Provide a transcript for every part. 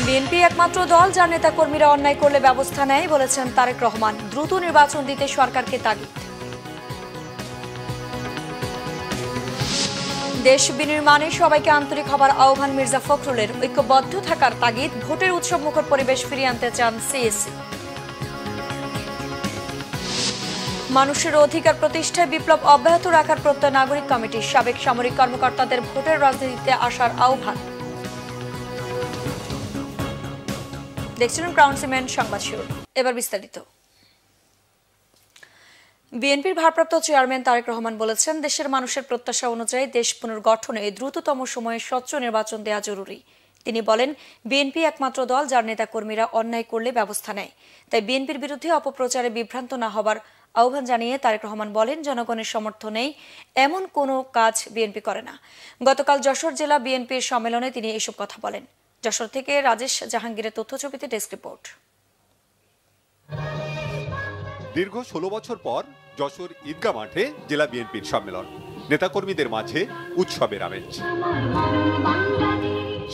BNP একমাত্র দল যার নেতাকর্মীরা অন্যায় করলে ব্যবস্থা নেয় বলেছেন তারেক রহমান। দ্রুত নির্বাচন দিতে সরকারকে তাগিদ। দেশ বিনির্মাণে সবাইকে আন্তরিক হবার আহ্বান মির্জা ফখরুলের। ঐক্যবদ্ধ থাকার তাগিদ। ভোটের উৎসব মুখর পরিবেশ ফিরিয়ে আনতে চান সিএসি। মানুষের অধিকার প্রতিষ্ঠায় বিপ্লব অব্যাহত রাখার প্রত্যয় নাগরিক কমিটি। সাবেক সামরিক কর্মকর্তাদের ভোটের রাজনীতিতে আসার আহ্বান। দেখছিলেন ক্রাউন সিমেন্ট সংবাদ শিরোনাম। এবার বিস্তারিত। বিএনপির ভারপ্রাপ্ত চেয়ারম্যান তারেক রহমান বলেছেন, দেশের মানুষের প্রত্যাশা অনুযায়ী দেশ পুনর্গঠনে দ্রুততম সময়ে স্বচ্ছ নির্বাচন দেওয়া জরুরি। তিনি বলেন, বিএনপি একমাত্র দল যার নেতাকর্মীরা অন্যায় করলে ব্যবস্থা নেয়। তাই বিএনপির বিরুদ্ধে অপপ্রচারে বিভ্রান্ত না হবার আহ্বান জানিয়ে তারেক রহমান বলেন, জনগণের সমর্থনেই এমন কোনো কাজ বিএনপি করে না। গতকাল যশোর জেলা বিএনপির সম্মেলনে তিনি এসব কথা বলেন। যশোর থেকে রাজেশ জাহাঙ্গীরের তথ্যছবিতে ডেস্ক রিপোর্ট। দীর্ঘ 16 বছর পর যশোর ঈদগাহ মাঠে জেলা বিএনপির সম্মেলন। নেতাকর্মীদের মাঝে উৎসবের আমেজ।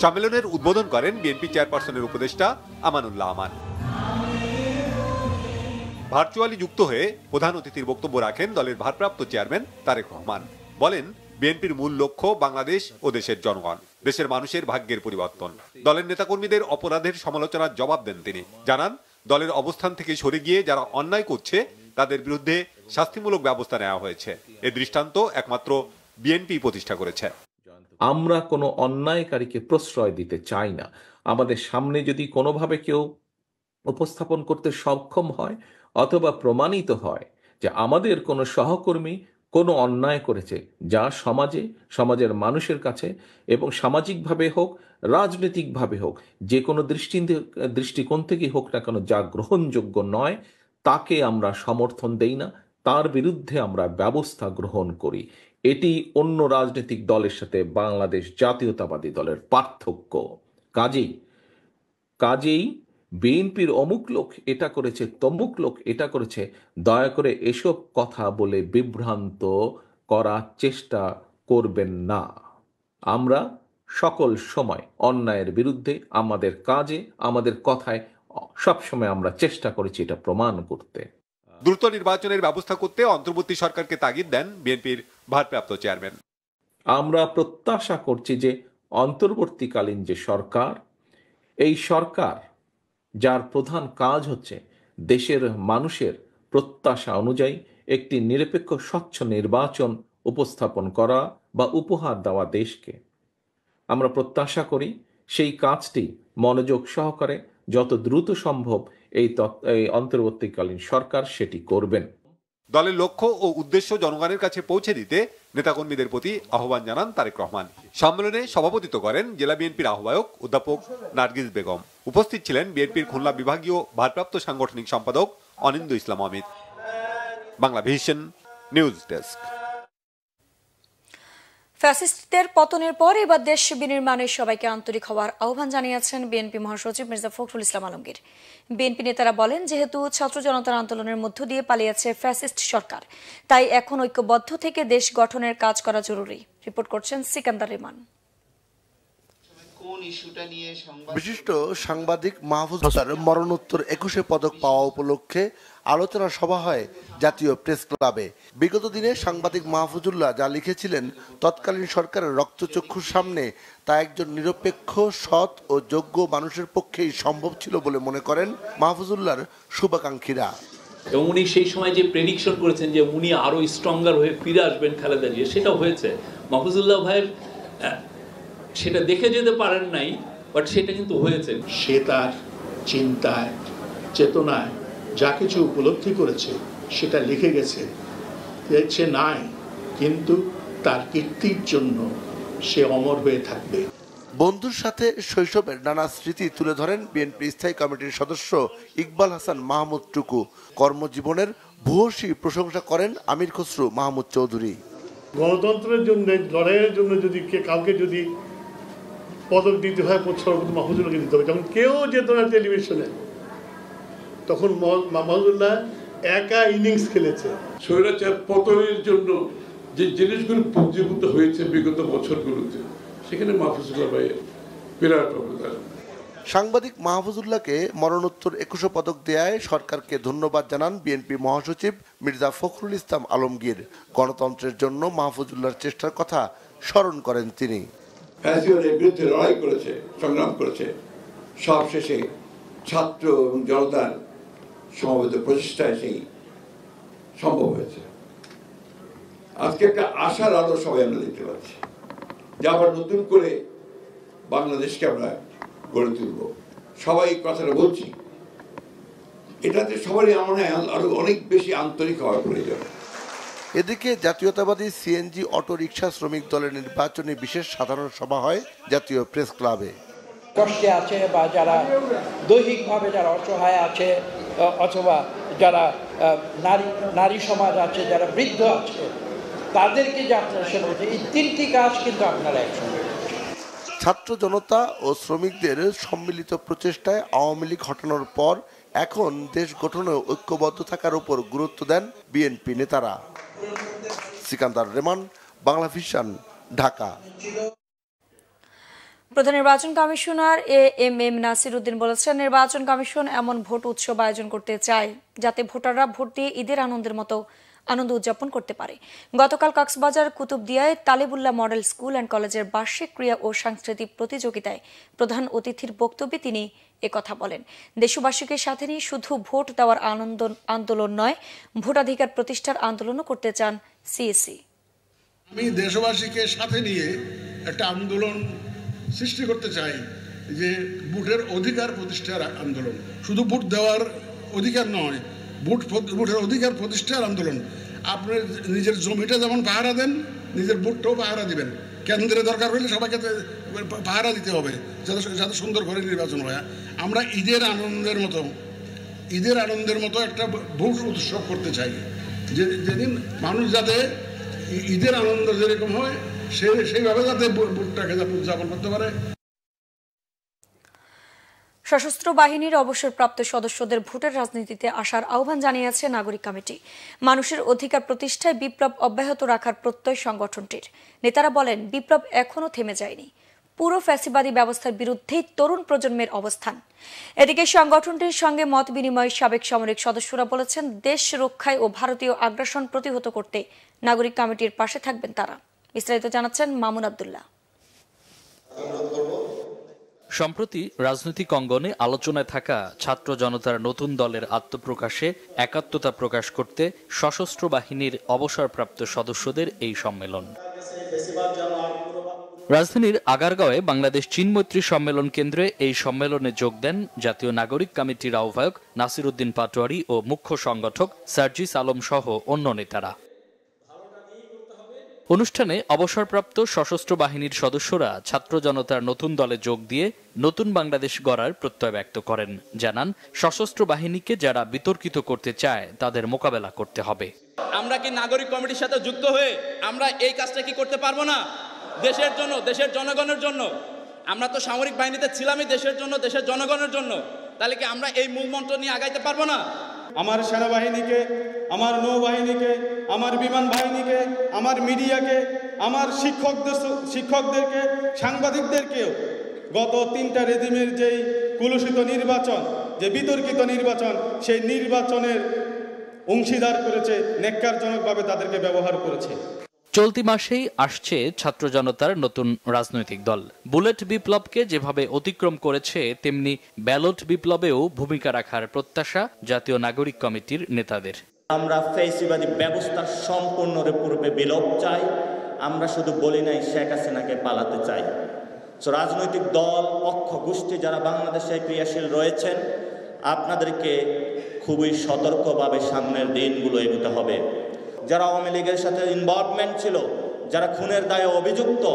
সম্মেলনের উদ্বোধন করেন বিএনপি চেয়ারপারসনের উপদেষ্টা আমানুল্লাহ আমান। ভার্চুয়ালি যুক্ত হয়ে প্রধান অতিথির বক্তব্য রাখেন দলের ভারপ্রাপ্ত চেয়ারম্যান তারেক রহমান। বলেন, বিএনপির মূল লক্ষ্য বাংলাদেশ ও দেশের জনগণ, দেশের মানুষের ভাগ্যের পরিবর্তন। দলের নেতাকর্মীদের অপরাধের সমালোচনার জবাব দেন তিনি। জানান, দলের অবস্থান থেকে সরে গিয়ে যারা অন্যায় করছে তাদের বিরুদ্ধে শাস্তিমূলক ব্যবস্থা নেওয়া হয়েছে। এ দৃষ্টান্ত একমাত্র বিএনপি প্রতিষ্ঠা করেছে। আমরা কোনো অন্যায়কারীকে প্রশ্রয় দিতে চাই না। আমাদের সামনে যদি কোনোভাবে কেউ উপস্থাপন করতে সক্ষম হয় অথবা প্রমাণিত হয় যে আমাদের কোনো সহকর্মী কোনো অন্যায় করেছে, যা সমাজের মানুষের কাছে এবং সামাজিকভাবে হোক রাজনৈতিকভাবে হোক যে কোনো দৃষ্টিকোণ থেকে হোক না কেন যা গ্রহণযোগ্য নয়, তাকে আমরা সমর্থন দেই না, তার বিরুদ্ধে আমরা ব্যবস্থা গ্রহণ করি। এটি অন্য রাজনৈতিক দলের সাথে বাংলাদেশ জাতীয়তাবাদী দলের পার্থক্য। কাজেই বিএনপির অমুক লোক এটা করেছে, তমুক লোক এটা করেছে, দয়া করে এসব কথা বলে বিভ্রান্ত করার চেষ্টা করবেন না। আমরা সকল সময় অন্যায়ের বিরুদ্ধে আমাদের কাজে, আমাদের কথায় সবসময় আমরা চেষ্টা করেছি এটা প্রমাণ করতে। দ্রুত নির্বাচনের ব্যবস্থা করতে অন্তর্বর্তী সরকারকে তাগিদ দেন বিএনপির ভারপ্রাপ্ত চেয়ারম্যান। আমরা প্রত্যাশা করছি যে অন্তর্বর্তীকালীন যে সরকার, এই সরকার যার প্রধান কাজ হচ্ছে দেশের মানুষের প্রত্যাশা অনুযায়ী একটি নিরপেক্ষ স্বচ্ছ নির্বাচন উপস্থাপন করা বা উপহার দেওয়া দেশকে। আমরা প্রত্যাশা করি সেই কাজটি মনোযোগ সহকারে যত দ্রুত সম্ভব এই অন্তর্বর্তীকালীন সরকার সেটি করবেন। দলের লক্ষ্য ও উদ্দেশ্য জনগণের কাছে পৌঁছে দিতে নেতাকর্মীদের প্রতি আহ্বান জানান তারেক রহমান। সম্মেলনে সভাপতিত্ব করেন জেলা বিএনপির আহ্বায়ক অধ্যাপক নার্গিস বেগম। উপস্থিত ছিলেন বিএনপির খুলনা বিভাগীয় ভারপ্রাপ্ত সাংগঠনিক সম্পাদক Anindya Islam Amit. Bangla vision news desk. ফ্যাসিস্টদের পতনের পর এবার দেশ বিনির্মাণে সবাইকে আন্তরিক হওয়ার আহ্বান জানিয়েছেন বিএনপি মহাসচিব মির্জা ফখরুল ইসলাম আলমগীর। বিএনপি নেতারা বলেন, যেহেতু ছাত্র জনতার আন্দোলনের মধ্য দিয়ে পালিয়েছে ফ্যাসিস্ট সরকার, তাই এখন ঐক্যবদ্ধ থেকে দেশ গঠনের কাজ করা জরুরি। রিপোর্ট করছেন সিকান্দার রিমান। বিশিষ্ট সাংবাদিক মাহফুজার মরণোত্তর 21শে পদক পাওয়া উপলক্ষে আলোচনা সভা হয় জাতীয় প্রেস ক্লাবে। বিগত দিনে সাংবাদিক মাহফুজুল্লাহ যা লিখেছিলেন তৎকালীন সরকারের রক্তচক্ষুর সামনে, তা একজন নিরপেক্ষ, সৎ ও যোগ্য মানুষের পক্ষেই সম্ভব ছিল বলে মনে করেন মাহফুজুল্লাহর শুভাকাঙ্ক্ষীরা। এবং উনি সেই সময় যে প্রেডিকশন করেছেন যে উনি আরো স্ট্রঙ্গার হয়ে ফিরে আসবেন খালেদা জিয়া, সেটাও হয়েছে। মাহফুজুল্লাহ ভাইয়ের সেটা দেখে যেতে পারেন নাই, বাট সেটা কিন্তু হয়েছে। সে তার চিন্তায়, চেতনায় যা কিছু উপলব্ধি করেছে সেটা লিখে গেছে। সে নাই, কিন্তু তার কীর্তির জন্য সে অমর হয়ে থাকবে। বন্ধুর সাথে শৈশবের নানা স্মৃতি তুলে ধরেন বিএনপি স্থায়ী কমিটির সদস্য ইকবাল হাসান মাহমুদ টুকু। কর্মজীবনের ভূয়সী প্রশংসা করেন আমির খসরু মাহমুদ চৌধুরী। গণতন্ত্রের জন্য, লড়াইয়ের জন্য যদি কাউকে যদি পদক দিতে হয়, সর্বপ্রথম মাহফুজুল্লাহকে দিতে হবে। যখন কেউ যেত না টেলিভিশনে, তখন মাহফুজুল্লাহ একা ইনিংস খেলেছে। স্বৈরাচার পতনের জন্য যে জিনিসগুলো পুঞ্জীভূত হয়েছে বিগত বছরগুলোতে, সেখানে মাহফুজুল্লাহ ভাইয়ের বিরাট অবদান। সাংবাদিক মাহফুজুল্লাহকে মরণোত্তর 21 পদক দেয়ায় সরকারকে ধন্যবাদ জানান বিএনপি মহাসচিব মির্জা ফখরুল ইসলাম আলমগীর। গণতন্ত্রের জন্য মাহফুজুল্লাহর চেষ্টার কথা স্মরণ করেন তিনি। ফ্যাসিবাদের বিরুদ্ধে লড়াই করেছে, সংগ্রাম করেছে, সবশেষে ছাত্র এবং জনতার সমবেত প্রচেষ্টায় সেই সম্ভব হয়েছে। আজকে একটা আশার আলো সবাই আমরা দেখতে পাচ্ছি যে আবার নতুন করে বাংলাদেশকে আমরা গড়ে তুলব। সবাই কথাটা বলছি, এটাতে সবারই আমার আরো অনেক বেশি আন্তরিক হওয়া প্রয়োজন। এদিকে জাতীয়তাবাদী সিএনজি অটো রিকশা শ্রমিক দলের নির্বাচনী বিশেষ সাধারণ সভা হয় জাতীয় প্রেস ক্লাবে। কষ্টে আছে বা যারা দৈহিকভাবে যারা অসহায় আছে, অথবা যারা নারী সমাজ আছে, যারা বৃদ্ধ আছে, তাদেরকে যে আপনারা সেবা করছেন, এই তিনটি কাজ কিন্তু আপনারা একসঙ্গে। ছাত্র জনতা ও শ্রমিকদের সম্মিলিত প্রচেষ্টায় আওয়ামী লীগ হটানোর পর এখন দেশ গঠনে ঐক্যবদ্ধ থাকার উপর গুরুত্ব দেন বিএনপি নেতারা। সিকান্দার রেমান, বাংলা ভিশন, ঢাকা। প্রধান নির্বাচন কমিশনার এএমএম নাসির উদ্দিন বলেছেন, নির্বাচন কমিশন এমন ভোট উৎসব আয়োজন করতে চায় যাতে ভোটাররা ভোট দিয়ে ঈদের আনন্দের মতো আনন্দ উদযাপন করতে পারে। গতকাল কক্সবাজার কুতুবদিয়ায় তালিবুল্লাহ মডেল স্কুল অ্যান্ড কলেজের বার্ষিক ক্রীড়া ও সাংস্কৃতিক প্রতিযোগিতায় প্রধান অতিথির বক্তব্যে তিনি একথা বলেন। দেশবাসীকে সাথে নিয়ে শুধু ভোট দেওয়ার আন্দোলন নয়, ভোটাধিকার প্রতিষ্ঠার আন্দোলনও করতে চান সিএসি। আমি দেশবাসীকে সাথে নিয়ে একটা আন্দোলন সৃষ্টি করতে চাই, যে ভোটের অধিকার প্রতিষ্ঠার আন্দোলন। শুধু ভোট দেওয়ার অধিকার নয়, ভোটের অধিকার প্রতিষ্ঠার আন্দোলন। আপনি নিজের জমিটা যেমন পাহারা দেন, নিজের ভোটটাও পাহারা দিবেন। কেন্দ্রে দরকার হলে সবাইকে পাহারা দিতে হবে, যাতে সুন্দর করে নির্বাচন হয়। আমরা ঈদের আনন্দের মতো একটা ভোট উৎসব করতে চাই, যেদিন মানুষ যাতে ঈদের আনন্দ যেরকম হয় সেইভাবে যাতে ভোটটাকে উদযাপন করতে পারে। সশস্ত্র বাহিনীর অবসরপ্রাপ্ত সদস্যদের ভোটের রাজনীতিতে আসার আহ্বান জানিয়েছে নাগরিক কমিটি। মানুষের অধিকার প্রতিষ্ঠায় বিপ্লব অব্যাহত রাখার প্রত্যয় সংগঠনটির। নেতারা বলেন, বিপ্লব এখনো থেমে যায়নি। পুরো ফ্যাসিবাদী ব্যবস্থার বিরুদ্ধেই তরুণ প্রজন্মের অবস্থান। এদিকে সংগঠনটির সঙ্গে মত বিনিময়ে সাবেক সামরিক সদস্যরা বলেছেন, দেশ রক্ষায় ও ভারতীয় আগ্রাসন প্রতিহত করতে নাগরিক কমিটির পাশে থাকবেন তারা। বিস্তারিত জানাচ্ছেন মামুন আব্দুল্লাহ। সম্প্রতি রাজনৈতিক অঙ্গনে আলোচনায় থাকা ছাত্র জনতার নতুন দলের আত্মপ্রকাশে একাত্মতা প্রকাশ করতে সশস্ত্র বাহিনীর অবসরপ্রাপ্ত সদস্যদের এই সম্মেলন। রাজধানীর আগারগাঁওয়ে বাংলাদেশ চীন মৈত্রী সম্মেলন কেন্দ্রে এই সম্মেলনে যোগ দেন জাতীয় নাগরিক কমিটির আহ্বায়ক নাসির উদ্দিন পাটোয়ারি ও মুখ্য সংগঠক সার্জিস আলম সহ অন্য নেতারা। অনুষ্ঠানে অবসরপ্রাপ্ত সশস্ত্র বাহিনীর সদস্যরা ছাত্র জনতার নতুন দলে যোগ দিয়ে নতুন বাংলাদেশ গড়ার প্রত্যয় ব্যক্ত করেন। জানান, সশস্ত্র বাহিনীকে যারা বিতর্কিত করতে চায় তাদের মোকাবেলা করতে হবে। আমরা কি নাগরিক কমিটির সাথে যুক্ত হয়ে আমরা এই কাজটা কি করতে পারবো না? দেশের জন্য, দেশের জনগণের জন্য। আমরা তো সামরিক বাহিনীতে ছিলামই দেশের জন্য, দেশের জনগণের জন্য। তাহলে কি আমরা এই মূল মন্ত্র নিয়ে আগাইতে পারবো না? আমার সেনাবাহিনীকে, আমার নৌবাহিনীকে, আমার বিমান বাহিনীকে, আমার মিডিয়াকে, আমার শিক্ষকদেরকে, সাংবাদিকদেরকেও গত 3টা রেজিমের যেই কুলুষিত নির্বাচন, যে বিতর্কিত নির্বাচন, সেই নির্বাচনের অংশীদার করেছে, নেক্কারজনকভাবে তাদেরকে ব্যবহার করেছে। চলতি মাসেই আসছে ছাত্র জনতার নতুন রাজনৈতিক দল। বুলেট বিপ্লবকে যেভাবে অতিক্রম করেছে, তেমনি ব্যালট বিপ্লবেও ভূমিকা রাখার প্রত্যাশা জাতীয় নাগরিক কমিটির নেতাদের। আমরা ফ্যাসিবাদী ব্যবস্থার সম্পূর্ণরূপে বিলোপ চাই। আমরা শুধু বলি নাই শেখ হাসিনাকে পালাতে চাই। রাজনৈতিক দল, পক্ষ, গোষ্ঠী যারা বাংলাদেশে ক্রিয়াশীল রয়েছেন, আপনাদেরকে খুবই সতর্কভাবে সামনের দিনগুলো এগোতে হবে। যারা আওয়ামী লীগের সাথে ইনভলভমেন্ট ছিল, যারা খুনের দায়ে অভিযুক্ত,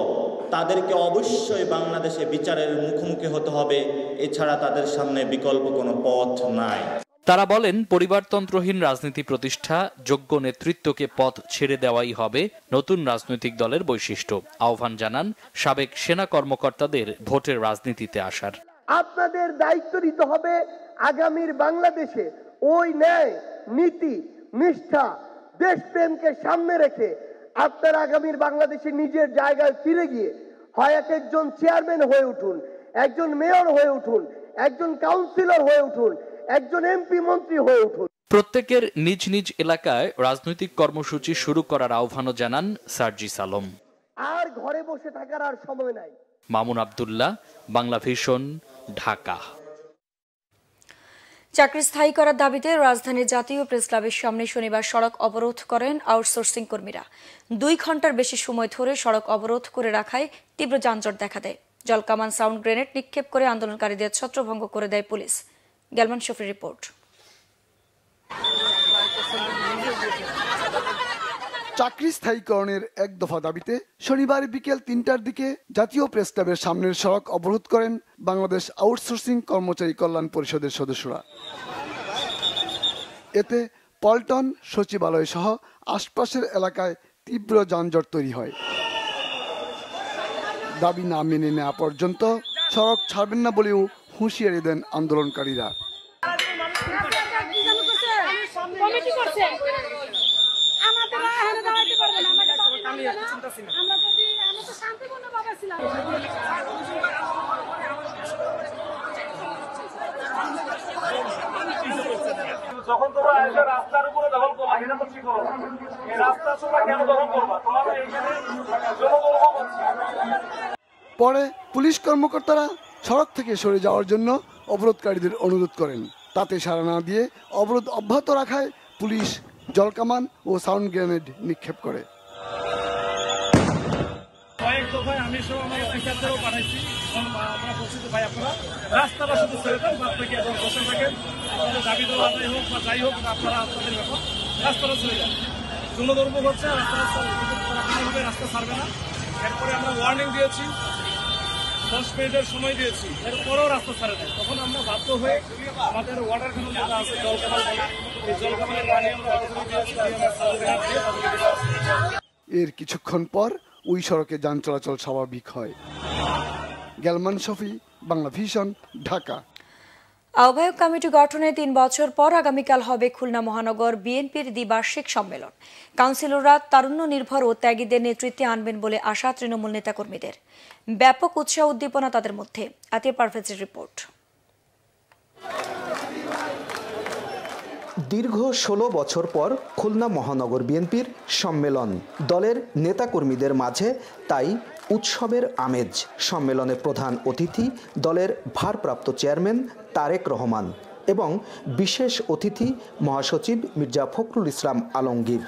তাদেরকে অবশ্যই বাংলাদেশে বিচারের মুখোমুখি হতে হবে। এছাড়া তাদের সামনে বিকল্প কোনো পথ নাই। তারা বলেন, পরিবারতন্ত্রহীন রাজনীতি প্রতিষ্ঠা, যোগ্য নেতৃত্বকে পথ ছেড়ে দেওয়াই হবে নতুন রাজনৈতিক দলের বৈশিষ্ট্য। আহ্বান জানান সাবেক সেনা কর্মকর্তাদের ভোটের রাজনীতিতে আসার। আপনাদের দায়িত্ব নিতে হবে আগামীর বাংলাদেশে ওই ন্যায়, নীতি, নিষ্ঠা, দেশপ্রেমকে সামনে রেখে আপনারা আগামীর বাংলাদেশে নিজের জায়গায় ফিরে গিয়ে হয় একজন চেয়ারম্যান হয়ে উঠুন, একজন মেয়র হয়ে উঠুন, একজন কাউন্সিলর হয়ে উঠুন, একজন এমপি মন্ত্রী হয়ে উঠুন। প্রত্যেকের নিজ নিজ এলাকায় রাজনৈতিক কর্মসূচি শুরু করার আহ্বানও জানান সার্জিস আলম। আর ঘরে বসে থাকার আর সময় নাই। মামুন আব্দুল্লাহ, বাংলা ভিশন, ঢাকা। চাকরি স্থায়ী করার দাবিতে রাজধানীর জাতীয় প্রেস ক্লাবের সামনে শনিবার সড়ক অবরোধ করেন আউটসোর্সিং কর্মীরা। 2 ঘন্টার বেশি সময় ধরে সড়ক অবরোধ করে রাখায় তীব্র যানজট দেখা দেয়। জলকামান, সাউন্ড গ্রেনেড নিক্ষেপ করে আন্দোলনকারীদের ছত্রভঙ্গ করে দেয় পুলিশ। গেলমান শফির রিপোর্ট। চাকরি স্থায়ীকরণের এক দফা দাবিতে শনিবার বিকেল 3টার দিকে জাতীয় প্রেস ক্লাবের সামনের সড়ক অবরোধ করেন বাংলাদেশ আউটসোর্সিং কর্মচারী কল্যাণ পরিষদের সদস্যরা। এতে পল্টন, সচিবালয় সহ আশপাশের এলাকায় তীব্র যানজট তৈরি হয়। দাবি না মেনে নেওয়া পর্যন্ত সড়ক ছাড়বেন না বলেও হুঁশিয়ারি দেন আন্দোলনকারীরা। যখন তোমরা এসে রাস্তার উপরে দখল করবা, এটা তো ঠিক হলো না। এই রাস্তা তোমরা কেন দখল করবা? তোমাদের এখানে জনদুর্ভোগ হচ্ছে। পরে পুলিশ কর্মকর্তারা সড়ক থেকে সরে যাওয়ার জন্য অবরোধকারীদের অনুরোধ করেন। তাতে সাড়া না দিয়ে অবরোধ অব্যাহত রাখায় পুলিশ জলকামান ও সাউন্ড গ্রেনেড নিক্ষেপ করে। কয়েক দফায় আমি সব আমার অফিসারদেরও পাঠাইছি। আমরা বলছি যে ভাই আপনারা রাস্তাটা শুধু ছেড়ে দেন, বাদ থেকে এখন বসে থাকেন, আপনাদের দাবি দেওয়া আদায় হোক বা যাই হোক, আপনারা আপনাদের ব্যাপার রাস্তাটা ছেড়ে যান। জনদুর্ভোগ হচ্ছে, রাস্তা ছাড়বে না। এরপরে আমরা ওয়ার্নিং দিয়েছি, 10 মিনিটের সময় দিয়েছি, এরপরেও রাস্তা ছাড়ে দেয়। তখন আমরা বাধ্য হয়ে আমাদের ওয়াটার খান যেটা আছে জলকামান, এই জলকামানের পানি আমরা এর কিছুক্ষণ পর ওই সড়কে যান চলাচল স্বাভাবিক হয়। গেলমান শফি, বাংলা ভিশন, ঢাকা। আহ্বায়ক কমিটি গঠনে 3 বছর পর আগামীকাল হবে খুলনা মহানগর বিএনপির দ্বিবার্ষিক সম্মেলন। কাউন্সিলররা তারুণ্য নির্ভর ও ত্যাগীদের নেতৃত্বে আনবেন বলে আশা তৃণমূল নেতাকর্মীদের। ব্যাপক উৎসাহ উদ্দীপনা তাদের মধ্যে। আতিয়া পারভেজের রিপোর্ট। দীর্ঘ 16 বছর পর খুলনা মহানগর বিএনপির সম্মেলন, দলের নেতাকর্মীদের মাঝে তাই উৎসবের আমেজ। সম্মেলনে প্রধান অতিথি দলের ভারপ্রাপ্ত চেয়ারম্যান তারেক রহমান এবং বিশেষ অতিথি মহাসচিব মির্জা ফখরুল ইসলাম আলমগীর।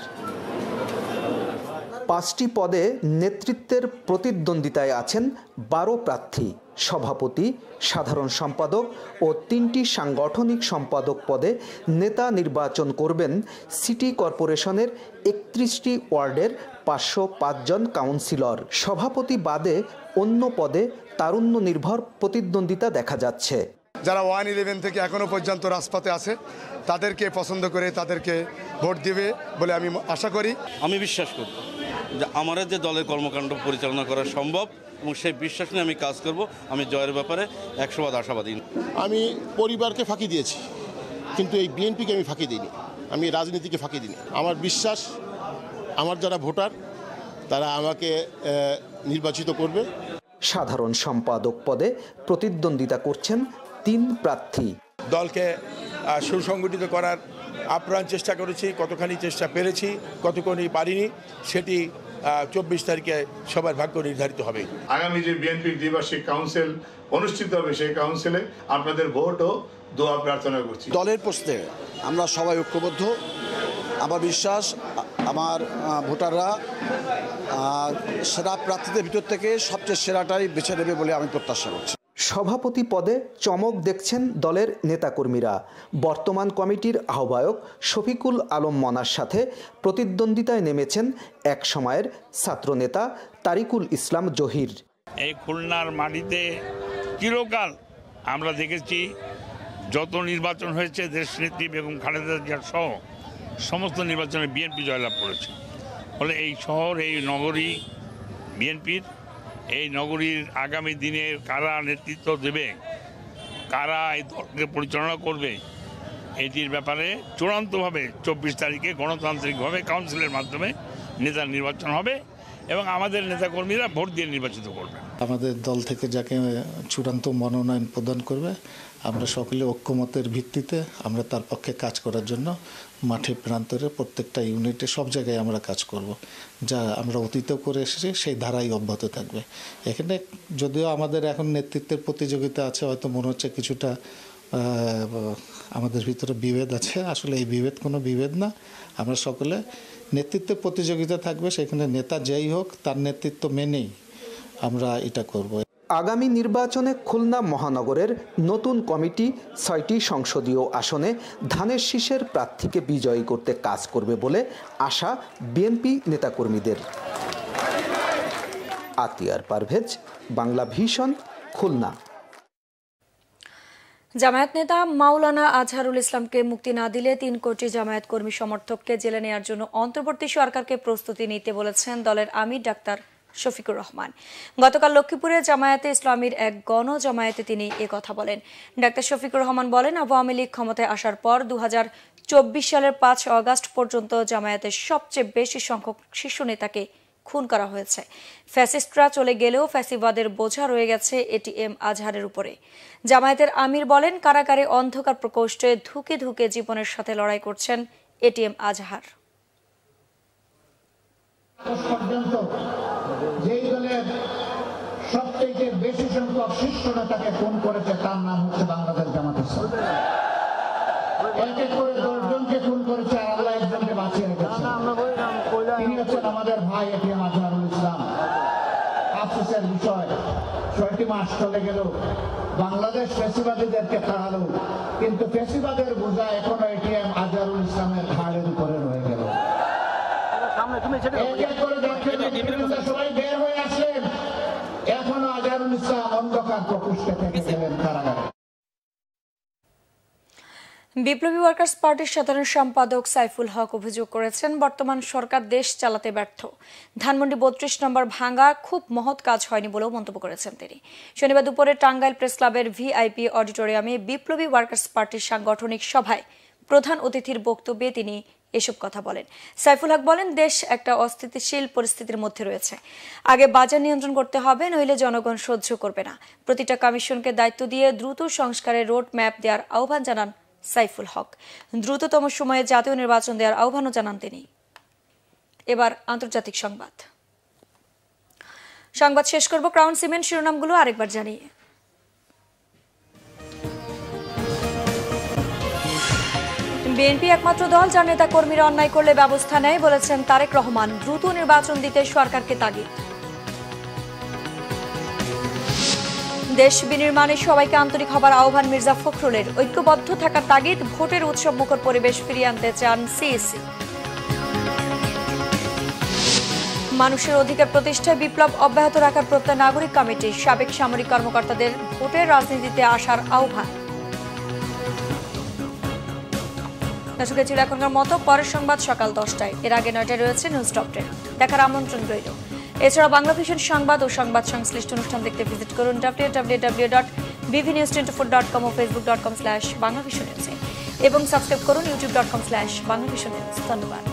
5টি পদে নেতৃত্বের প্রতিদ্বন্দ্বিতায় আছেন 12 প্রার্থী। সভাপতি, সাধারণ সম্পাদক ও 3টি সাংগঠনিক সম্পাদক পদে নেতা নির্বাচন করবেন সিটি কর্পোরেশনের 31টি ওয়ার্ডের 505 জন কাউন্সিলর। সভাপতি বাদে অন্য পদে তারুণ্য নির্ভর প্রতিদ্বন্দ্বিতা দেখা যাচ্ছে। যারা 111 থেকে এখনো পর্যন্ত রাজপথে আছে তাদেরকে পছন্দ করে তাদেরকে ভোট দিবে বলে আমি আশা করি। আমি বিশ্বাস করি যে আমার যে দলের কর্মকাণ্ড পরিচালনা করা সম্ভব এবং সেই বিশ্বাস নিয়ে আমি কাজ করব। আমি জয়ের ব্যাপারে 100% আশাবাদী। আমি পরিবারকে ফাঁকি দিয়েছি, কিন্তু এই বিএনপিকে আমি ফাঁকি দিইনি, আমি রাজনীতিকে ফাঁকি দিইনি। আমার বিশ্বাস আমার যারা ভোটার তারা আমাকে নির্বাচিত করবে। সাধারণ সম্পাদক পদে প্রতিদ্বন্দ্বিতা করছেন 3 প্রার্থী। দলকে সুসংগঠিত করার আপ্রাণ চেষ্টা করেছি, কতখানি চেষ্টা পেরেছি, কতখানি পারিনি, সেটি 24 তারিখে সবার ভাগ্য নির্ধারিত হবে। আগামী যে বিএনপির দ্বিবার্ষিক কাউন্সিল অনুষ্ঠিত হবে, সেই কাউন্সিলে আপনাদের ভোট ও দোয়া প্রার্থনা করছি। দলের প্রশ্নে আমরা সবাই ঐক্যবদ্ধ। আমার বিশ্বাস আমার ভোটাররা সেরা প্রার্থীদের ভিতর থেকে সবচেয়ে সেরাটাই বেছে নেবে বলে আমি প্রত্যাশা করছি। সভাপতি পদে চমক দেখছেন দলের নেতাকর্মীরা। বর্তমান কমিটির আহ্বায়ক শফিকুল আলম মনার সাথে প্রতিদ্বন্দ্বিতায় নেমেছেন এক সময়ের ছাত্রনেতা তারিকুল ইসলাম জহির। এই খুলনার মাটিতে চিরকাল আমরা দেখেছি যত নির্বাচন হয়েছে দেশনেত্রী বেগম খালেদা জিয়া সহ সমস্ত নির্বাচনে বিএনপি জয়লাভ করেছে। ফলে এই শহর, এই নগরী বিএনপির, এই নগরীর আগামী দিনে কারা নেতৃত্ব দেবে, কারা এই দলকে পরিচালনা করবে, এটির ব্যাপারে চূড়ান্তভাবে 24 তারিখে গণতান্ত্রিকভাবে কাউন্সিলের মাধ্যমে নেতা নির্বাচন হবে এবং আমাদের নেতাকর্মীরা ভোট দিয়ে নির্বাচিত করবে। আমাদের দল থেকে যাকে চূড়ান্ত মনোনয়ন প্রদান করবে আমরা সকলে ঐক্যমতের ভিত্তিতে আমরা তার পক্ষে কাজ করার জন্য মাঠে প্রান্তরে প্রত্যেকটা ইউনিটে সব জায়গায় আমরা কাজ করব। যা আমরা অতীতেও করে এসেছি সেই ধারাই অব্যাহত থাকবে। এখানে যদিও আমাদের এখন নেতৃত্বের প্রতিযোগিতা আছে, হয়তো মনে হচ্ছে কিছুটা আমাদের ভিতরে বিভেদ আছে, আসলে এই বিভেদ কোনো বিভেদ না। আমরা সকলে নেতৃত্বের প্রতিযোগিতা থাকবে, সেখানে নেতা যেই হোক তার নেতৃত্ব মেনেই আমরা এটা করব। আগামী নির্বাচনে খুলনা মহানগরের নতুন কমিটি ৬টি সংসদীয় আসনে ধানের শীষের প্রার্থীকে বিজয়ী করতে কাজ করবে বলে আশা বিএনপি নেতাকর্মীদের। আতিয়ার পারভেজ, বাংলা ভিশন, খুলনা। জামায়াত নেতা মাওলানা আজহারুল ইসলামকে মুক্তি না দিলে ৩ কোটি জামায়াত কর্মী সমর্থককে জেলে নেওয়ার জন্য অন্তর্বর্তী সরকারকে প্রস্তুতি নিতে বলেছেন দলের আমির ডাক্তার শফিকুর রহমান। গতকাল লক্ষ্মীপুরে জামায়াতে ইসলামীর এক গণজমায়েতে তিনি কথা বলেন। ডাক্তার শফিকুর রহমান বলেন, আওয়ামী লীগ ক্ষমতায় আসার পর 2024 সালের 5 আগস্ট পর্যন্ত জামায়াতের সবচেয়ে বেশি সংখ্যক শীর্ষ নেতাকে খুন করা হয়েছে। ফ্যাসিস্টরা চলে গেলেও ফ্যাসিবাদের বোঝা রয়ে গেছে এটিএম আজহারের উপরে। জামায়াতের আমির বলেন, কারাগারে অন্ধকার প্রকোষ্ঠে ধুকে ধুকে জীবনের সাথে লড়াই করছেন এটিএম আজহার। যেই দলের সবচেয়ে বেশি সংখ্যক শীর্ষ নেতাকে খুন করেছে তার নাম হচ্ছে বাংলাদেশ জামাত ইসলামী। এক এক করে 10 জনকে খুন করেছে আর আল্লাহ একজনকে বাঁচিয়ে রেখেছে। তিনি হচ্ছেন আমাদের ভাই এটিএম আজহারুল ইসলাম। আফসোসের বিষয় 6টি মাস চলে গেল, বাংলাদেশ ফ্যাসিবাদীদেরকে তাড়ালো, কিন্তু ফ্যাসিবাদের বোঝা এখনো এটিএম আজহারুল ইসলামের ঘাড়ের উপরে রয়ে গেল। সবাই বের হয়ে আসলেন, এখনো আজহারুল ইসলাম অন্ধকার প্রকোষ্ঠে থেকে গেলেন কারাগারে। বিপ্লবী ওয়ার্কার্স পার্টির সাধারণ সম্পাদক সাইফুল হক অভিযোগ করেছেন, বর্তমান সরকার দেশ চালাতে ব্যর্থ। ধানমন্ডি 32 নম্বর ভাঙ্গা খুব মহৎ কাজ হয়নি বলেও মন্তব্য করেছেন তিনি। শনিবার দুপুরে টাঙ্গাইল প্রেস ক্লাবের ভিআইপি অডিটোরিয়ামে বিপ্লবী ওয়ার্কার্স পার্টির সাংগঠনিক সভায় প্রধান অতিথির বক্তব্যে তিনি এসব কথা বলেন। সাইফুল হক বলেন, দেশ একটা অস্থিতিশীল পরিস্থিতির মধ্যে রয়েছে। আগে বাজার নিয়ন্ত্রণ করতে হবে, নইলে জনগণ সহ্য করবে না। প্রতিটা কমিশনকে দায়িত্ব দিয়ে দ্রুত সংস্কারের রোড ম্যাপ দেওয়ার আহ্বান জানান সাইফুল হক। দ্রুততম সময়ে জাতীয় নির্বাচন দেওয়ার আহ্বানও জানান তিনি। এবার আন্তর্জাতিক সংবাদ শেষ করব ক্রাউন সিমেন্ট শিরোনামগুলো আরেকবার জানিয়ে। বিএনপি একমাত্র দল যার নেতা কর্মীরা অন্যায় করলে ব্যবস্থা নেয় বলেছেন তারেক রহমান। দ্রুত নির্বাচন দিতে সরকারকে তাগিদ। দেশ বিনির্মাণে সবাইকে আন্তরিক হবার আহ্বান মির্জা ফখরুলের। ঐক্যবদ্ধ থাকার তাগিদ। ভোটের উৎসব মুখর পরিবেশ ফিরিয়ে আনতে চান সিইসি। মানুষের অধিকার প্রতিষ্ঠায় বিপ্লব অব্যাহত রাখার প্রত্যয় নাগরিক কমিটি। সাবেক সামরিক কর্মকর্তাদের ভোটের রাজনীতিতে আসার আহ্বান। দর্শক, ছিল এখনকার মতো। পরের সংবাদ সকাল 10টায়। এর আগে 9টায় রয়েছে নিউজ টপ 10। দেখার আমন্ত্রণ রইল। এছাড়া বাংলা ভিশন সংবাদ ও সংবাদ সংশ্লিষ্ট অনুষ্ঠান দেখতে ভিজিট করুন www.bvnews24.com ও facebook.com/banglavisionnews এবং সাবস্ক্রাইব করুন youtube.com/banglavisionnews। ধন্যবাদ।